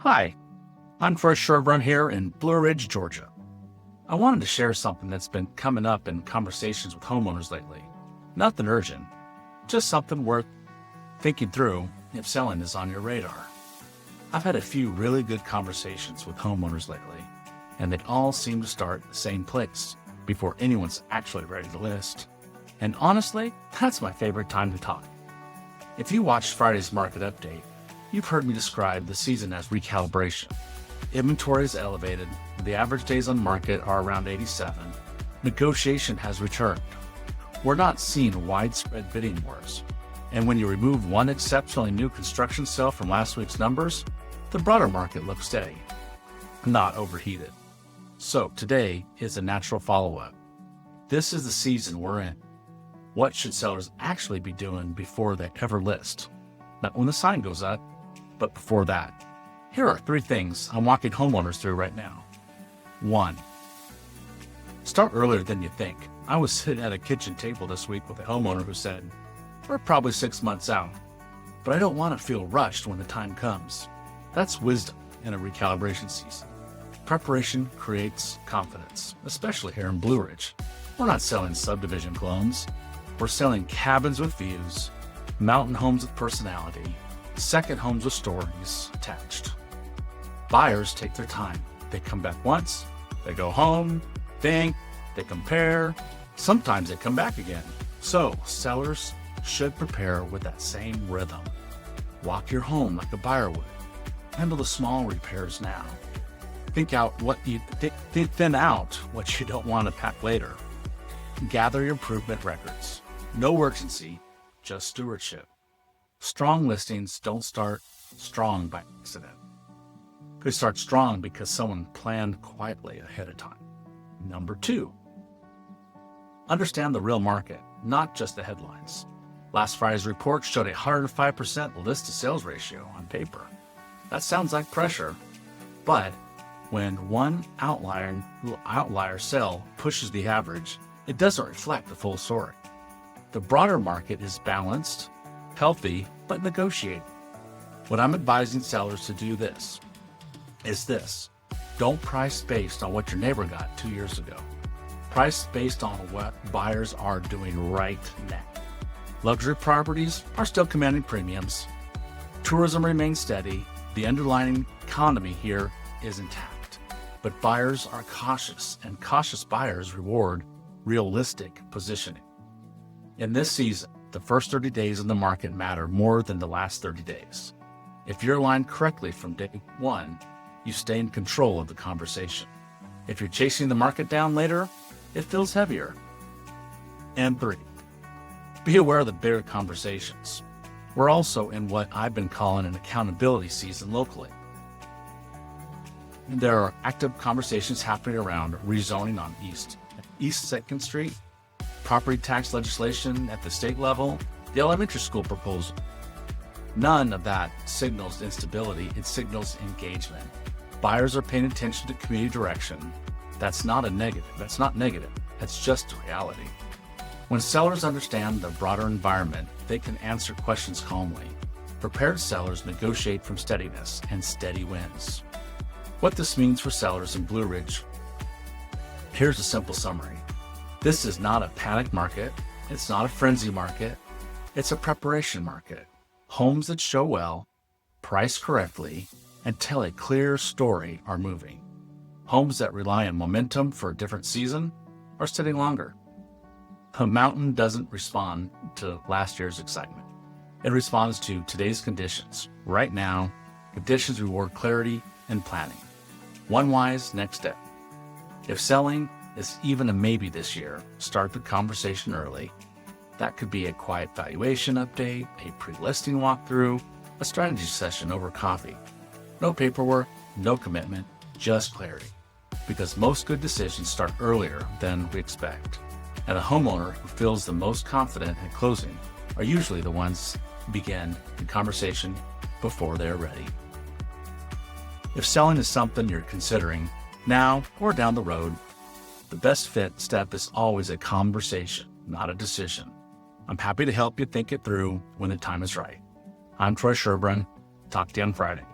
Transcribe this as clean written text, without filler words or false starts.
Hi, I'm Troy Sherburne here in Blue Ridge, Georgia. I wanted to share something that's been coming up in conversations with homeowners lately. Nothing urgent, just something worth thinking through if selling is on your radar. I've had a few really good conversations with homeowners lately, and they all seem to start at the same place before anyone's actually ready to list. And honestly, that's my favorite time to talk. If you watched Friday's market update, you've heard me describe the season as recalibration. Inventory is elevated, the average days on market are around 87. Negotiation has returned. We're not seeing widespread bidding wars. And when you remove one exceptionally new construction sale from last week's numbers, the broader market looks steady, not overheated. So today is a natural follow-up. This is the season we're in. What should sellers actually be doing before they ever list? Not when the sign goes up, but before that. Here are 3 things I'm walking homeowners through right now. 1. Start earlier than you think. I was sitting at a kitchen table this week with a homeowner who said, "We're probably 6 months out, but I don't want to feel rushed when the time comes." That's wisdom in a recalibration season. Preparation creates confidence, especially here in Blue Ridge. We're not selling subdivision clones. We're selling cabins with views, mountain homes with personality, second homes with stories attached. Buyers take their time. They come back once, they go home, think, they compare, sometimes they come back again. So sellers should prepare with that same rhythm. Walk your home like a buyer would. Handle the small repairs now. Thin out what you don't want to pack later. Gather your improvement records. No urgency, just stewardship. Strong listings don't start strong by accident. They start strong because someone planned quietly ahead of time. Number 2, understand the real market, not just the headlines. Last Friday's report showed a 105% list-to-sales ratio on paper. That sounds like pressure, but when one outlier sale pushes the average, it doesn't reflect the full story. The broader market is balanced, healthy, but negotiating. What I'm advising sellers to do is this. Don't price based on what your neighbor got 2 years ago. Price based on what buyers are doing right now. Luxury properties are still commanding premiums. Tourism remains steady. The underlying economy here is intact. But buyers are cautious, and cautious buyers reward realistic positioning. In this season, the first 30 days in the market matter more than the last 30 days. If you're aligned correctly from day 1, you stay in control of the conversation. If you're chasing the market down later, it feels heavier. And 3, be aware of the bigger conversations. We're also in what I've been calling an accountability season locally. There are active conversations happening around rezoning on East 2nd Street, property tax legislation at the state level, the elementary school proposal. None of that signals instability, it signals engagement. Buyers are paying attention to community direction. That's not negative, that's just reality. When sellers understand the broader environment, they can answer questions calmly. Prepared sellers negotiate from steadiness, and steady wins. What this means for sellers in Blue Ridge: here's a simple summary. This is not a panic market. It's not a frenzy market. It's a preparation market. Homes that show well, price correctly, and tell a clear story are moving. Homes that rely on momentum for a different season are sitting longer. A mountain doesn't respond to last year's excitement. It responds to today's conditions. Right now, conditions reward clarity and planning. One wise next step. If selling is even a maybe this year, start the conversation early. That could be a quiet valuation update, a pre-listing walkthrough, a strategy session over coffee. No paperwork, no commitment, just clarity. Because most good decisions start earlier than we expect. And a homeowner who feels the most confident at closing are usually the ones who begin the conversation before they're ready. If selling is something you're considering now or down the road, the best fit step is always a conversation, not a decision. I'm happy to help you think it through when the time is right. I'm Troy Sherburne. Talk to you on Friday.